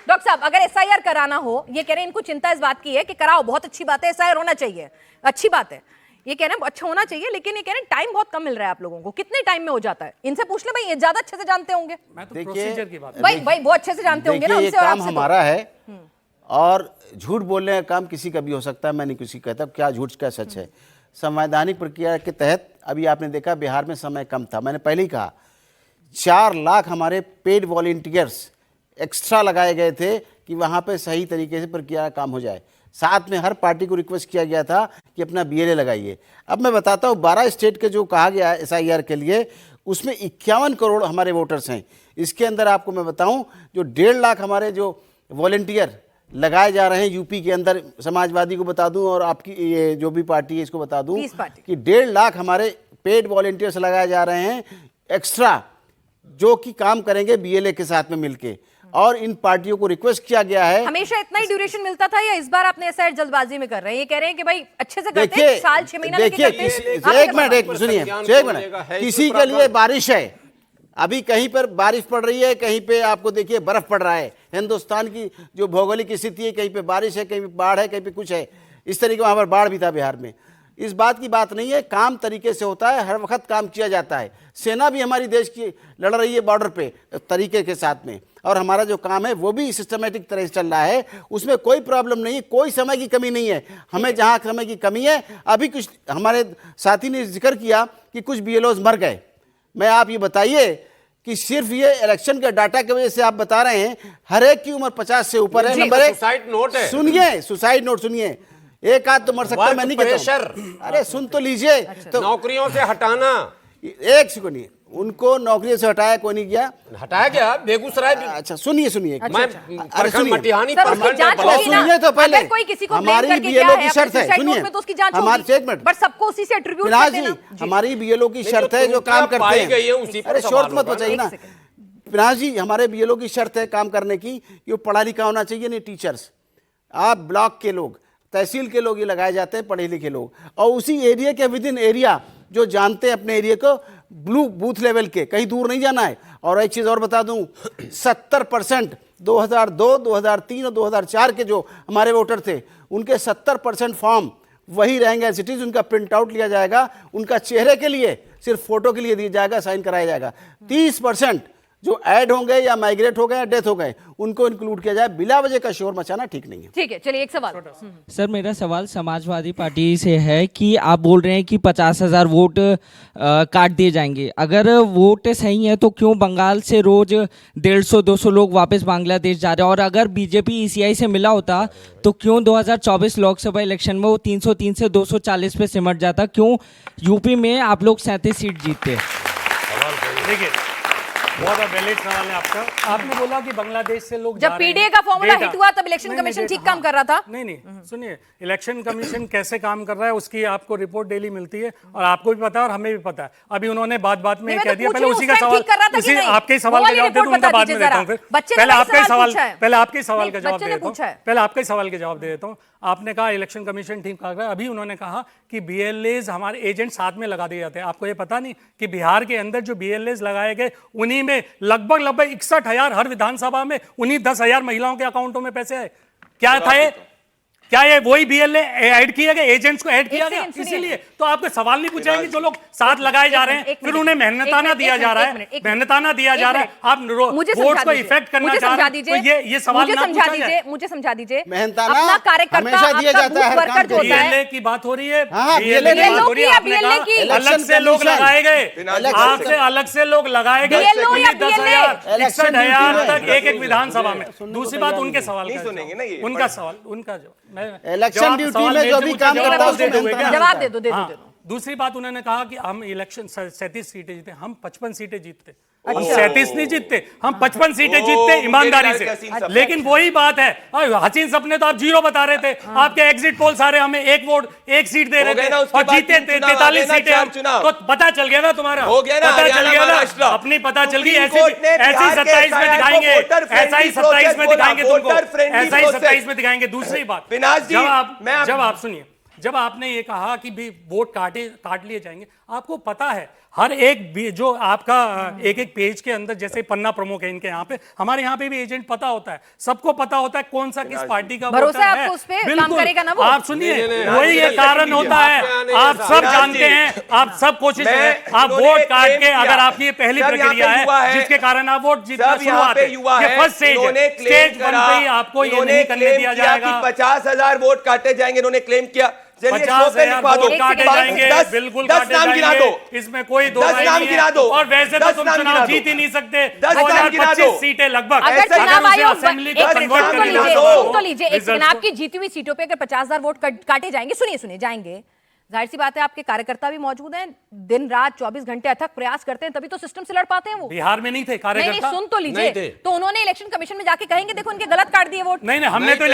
Doctor साहब, अगर SIR कराना हो, ये कह रहे हैं इनको चिंता इस बात की है कि कराओ, बहुत अच्छी बात है, एसआईआर होना चाहिए, अच्छी बात है, ये कह रहे हैं अच्छा होना चाहिए, लेकिन ये कह रहे हैं टाइम बहुत कम मिल रहा है आप लोगों को। कितने टाइम में हो जाता है? इनसे पूछ ले भाई, ये ज्यादा अच्छे से जानते होंगे। मैं तो प्रोसीजर की बात भाई वो अच्छे से जानते होंगे ना ये उनसे और काम आपसे। हमारा है और झूठ बोलने का काम किसी का भी हो सकता है। मैं नहीं किसी कहता क्या झूठ क्या सच है। संवैधानिक प्रक्रिया के तहत अभी आपने देखा बिहार में समय कम था, मैंने पहले ही कहा 4 लाख हमारे पेड वॉलंटियर्स एक्स्ट्रा लगाए गए थे कि वहाँ पे सही तरीके से प्रक्रिया काम हो जाए। साथ में हर पार्टी को रिक्वेस्ट किया गया था कि अपना BLA लगाइए। अब मैं बताता हूँ 12 स्टेट के जो कहा गया है SIR के लिए, उसमें 51 करोड़ हमारे वोटर्स हैं। इसके अंदर आपको मैं बताऊं जो 1.5 लाख हमारे जो वॉलंटियर लगाए जा रहे हैं यूपी के अंदर, समाजवादी को बता दूं और आपकी ये जो भी पार्टी है इसको बता दूं कि 1.5 लाख हमारे पेड वॉलंटियर्स लगाए जा रहे हैं एक्स्ट्रा, जो कि काम करेंगे BLA के साथ में मिलके। और इन पार्टियों को रिक्वेस्ट किया गया है। हमेशा इतना ही ड्यूरेशन मिलता था या इस बार आपने ऐसा जल्दबाजी में कर रहे हैं? ये कह रहे हैं कि भाई अच्छे से करते हैं, साल 6 महीना लेके करते हैं। एक मिनट सुनिए, एक मिनट, किसी के लिए बारिश है, अभी कहीं पर बारिश पड़ रही है, कहीं पे आपको देखिए बर्फ पड़ रहा है। हिंदुस्तान की जो भौगोलिक स्थिति है, कहीं पे बारिश है, कहीं पे बाढ़ है, कहीं पे कुछ है। इस तरीके वहाँ पर बाढ़ भी था बिहार में। इस बात की बात नहीं है, काम तरीके से होता है, हर वक्त काम किया जाता है। सेना भी हमारी देश की लड़ रही है बॉर्डर पे तरीके के साथ में, और हमारा जो काम है वो भी सिस्टमेटिक तरह से चल रहा है। उसमें कोई प्रॉब्लम नहीं है, कोई समय की कमी नहीं है। हमें जहाँ समय की कमी है, अभी कुछ हमारे साथी ने जिक्र किया कि कुछ BLOs मर गए। मैं आप ये बताइए कि सिर्फ ये इलेक्शन के डाटा की वजह से आप बता रहे हैं हर एक की उम्र 50 से ऊपर है। नंबर 1 सुसाइड नोट है, सुनिए, सुसाइड नोट सुनिए, एक आध तो मर सकता है, मैं नहीं कहता हूं। अरे सुन तो लीजिए। तो नौकरियों से हटाना, एक सेकंड नहीं, उनको नौकरियों से हटाया कोई नहीं किया। हटाया क्या मैं अच्छा सुनिए सुनिए, अरे सुनिए, मटिहानी सुनिए तो पहले कोई किसी को हमारी BLO की शर्त है, सुनिए हमारी, एक मिनट, बट सबको उसी से एट्रीब्यूट फिलहाल जी हमारी BLO की शर्त है जो काम करते हैं। अरे शोर मत बचाइए ना फिलहाल जी, हमारे BLO की शर्त है काम करने की कि वो पढ़ा लिखा होना चाहिए, नहीं टीचर्स। आप ब्लॉक के लोग, तहसील के लोग ये लगाए जाते हैं, पढ़े लिखे लोग, और उसी एरिया के विद इन एरिया जो जानते हैं अपने एरिया को, ब्लू बूथ लेवल के, कहीं दूर नहीं जाना है। और एक चीज़ और बता दूं, 70% 2002, 2003 और 2004 के जो हमारे वोटर थे, उनके 70% फॉर्म वही रहेंगे सिटीज। उनका प्रिंट आउट लिया जाएगा, उनका चेहरे के लिए सिर्फ फोटो के लिए दिया जाएगा, साइन कराया जाएगा। 30% जो ऐड होंगे या माइग्रेट हो गए या डेथ हो गए, उनको इंक्लूड किया जाए। बिला वजह का शोर मचाना ठीक नहीं है। ठीक है, चलिए एक सवाल। सर मेरा सवाल समाजवादी पार्टी से है कि आप बोल रहे हैं कि 50,000 वोट काट दिए जाएंगे। अगर वोट सही है तो क्यों बंगाल से रोज 150-200 लोग वापस बांग्लादेश जा रहे हैं? और अगर बीजेपी ECI से मिला होता तो क्यों 2024 लोकसभा इलेक्शन में वो 303 से 240 पे सिमट जाता? क्यों यूपी में आप लोग 37 सीट जीतते? देखिए, बहुत वैलिड सवाल है आपका। आपने बोला कि बांग्लादेश से लोग जब PDA का फॉर्मूला हिट हुआ तब इलेक्शन कमीशन ठीक काम कर रहा था। नहीं सुनिए, इलेक्शन कमीशन कैसे काम कर रहा है उसकी आपको रिपोर्ट डेली मिलती है, और आपको भी पता है और हमें भी पता है। अभी उन्होंने बात में कह दिया, पहले उसी का सवाल, उसी आपके सवाल का जवाब दे दूं, उनका बाद में देता हूं। फिर पहले आपका सवाल का जवाब दे देता हूं। पहले आपके सवाल का जवाब दे देता हूं। आपने कहा इलेक्शन कमीशन ठीक कर रहा है, अभी उन्होंने कहा कि BLAs हमारे एजेंट साथ में लगा दिए जाते हैं। आपको ये पता नहीं कि बिहार के अंदर जो BLAs लगाए गए, उन्हीं में लगभग 61,000 हर विधानसभा में, उन्हीं 10,000 महिलाओं के अकाउंटों में पैसे आए। क्या था ये? क्या ये वही BLA ऐड किया गया, एजेंट्स को ऐड किया गया? इसीलिए तो आपके सवाल नहीं पूछेंगे जो लोग साथ लगाए जा रहे हैं, फिर उन्हें मेहनताना दिया जा रहा है, मेहनताना दिया जा रहा है। आप वोट को इफेक्ट करना चाह रहे हैं, तो ये सवाल ना पूछा जाए। मुझे समझा दीजिए, मेहनताना अपना कार्यकर्ता, हमेशा दिया जाता है, वर्कर जो होता है। BLA की बात हो रही है, BLA की बात हो रही है। आपने कहा अलग से लोग लगाए गए, आपसे अलग से लोग लगाए गए 10,000 61,000 तक एक विधानसभा में। दूसरी बात उनके सवाल का, उनका सवाल, उनका इलेक्शन ड्यूटी में जो भी काम करता है उसको जवाब दे दो। दूसरी बात उन्होंने कहा कि हम इलेक्शन 37 सीटें जीते, हम 55 सीटें जीतते। हम 37 नहीं जीतते, हम 55 सीटें जीतते ईमानदारी से। लेकिन वही बात है, हसीन सपने तो आप 0 बता रहे थे। आपके एग्जिट पोल सारे हमें 1 वोट 1 सीट दे रहे थे और जीते 43 सीटें। तो पता चल गया ना तुम्हारा, पता चल गया ना, अपनी पता चल गई। ऐसी 27 में दिखाएंगे, ऐसा ही 27 में दिखाएंगे तुमको, ऐसा ही 27 में दिखाएंगे। दूसरी बात, जब आप सुनिए, जब आपने ये कहा कि भी वोट काट लिए जाएंगे, आपको पता है हर एक जो आपका एक एक पेज के अंदर जैसे पन्ना प्रमुख है इनके यहाँ पे, हमारे यहाँ पे भी एजेंट पता होता है, सबको पता होता है कौन सा किस पार्टी का भरोसा वोटर है आपको उस पे, काम बिल्कुल। करेगा ना वो? आप सुनिए, वही ये नहीं, कारण नहीं, होता है, आप सब जानते हैं, आप सब कोशिश करें, आप वोट काट के, अगर आपकी ये पहली प्रक्रिया है जिसके कारण आप वोट जीतना शुरुआत है, ये फर्स्ट स्टेज है, स्टेज 1 पे ही आपको ये नहीं करने दिया जाएगा। 50,000 वोट काटे जाएंगे, इन्होंने क्लेम किया। 50,000 वोट काटे जाएंगे, बिल्कुल काटे जाएंगे, इसमें कोई दो राय नहीं है। और वैसे तो तुम चुनाव जीत ही नहीं सकते, 2025 सीटें लगभग, अगर चुनाव आयोग असेंबली को कन्वर्ट कर लिया तो लीजिए, एक दिन आपकी जीती हुई सीटों पे अगर 50,000 वोट काटे जाएंगे, सुनिए जाएंगे, जाहिर सी बात है आपके कार्यकर्ता भी मौजूद हैं, दिन रात 24 घंटे अथक प्रयास करते हैं, तभी तो सिस्टम से लड़ पाते हैं वो। बिहार में नहीं थे कार्यकर्ता? नहीं, सुन तो लीजिए, तो उन्होंने इलेक्शन कमीशन में जाके कहेंगे देखो इनके गलत काट दिए वोट। नहीं, हमने तो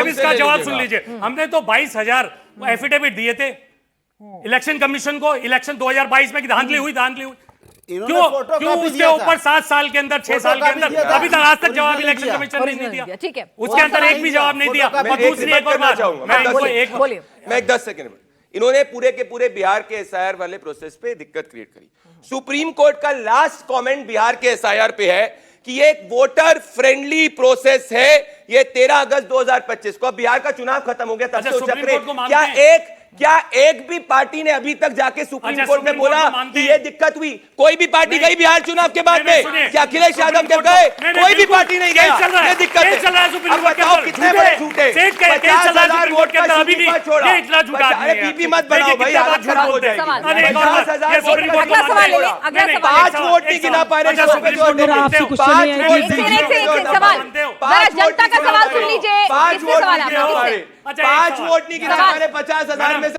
इसका जवाब सुन लीजिए, हमने तो 22,000 एफिडेविट दिए थे इलेक्शन कमीशन को, इलेक्शन 2022 में धांधली हुई। क्यों उसके ऊपर 7 साल के अंदर, 6 साल के अंदर, अभी तक आज तक जवाब इलेक्शन कमीशन ने नहीं दिया। ठीक है, उसके अंदर एक भी जवाब नहीं दिया। और दूसरी एक और बात, मैं 10 सेकंड में, इन्होंने पूरे के पूरे बिहार के एसआईआर वाले प्रोसेस पे दिक्कत क्रिएट करी। सुप्रीम कोर्ट का लास्ट कमेंट बिहार के एसआईआर पे है कि ये एक वोटर फ्रेंडली प्रोसेस है। ये 13 अगस्त 2025 को, बिहार का चुनाव खत्म हो गया, तब से चक्र क्या एक भी पार्टी ने अभी तक जाके सुप्रीम कोर्ट में बोला कि ये दिक्कत हुई? कोई भी पार्टी गई बिहार चुनाव के बाद में? क्या अखिलेश यादव जब गए कोई भी पार्टी नहीं गया? ये दिक्कत है। अब बताओ कितने बड़े झूठे, 50,000 वोट का सुप्रीम छोड़ा। अरे बीपी मत बनाओ भाई, हालत खराब हो जाएगी। 50,000 वोट, 5 वोट नहीं गिना पा रहे, 5 वोट नहीं गिना पा रहे, 5 वोट नहीं गिना पा रहे, 50,000 में से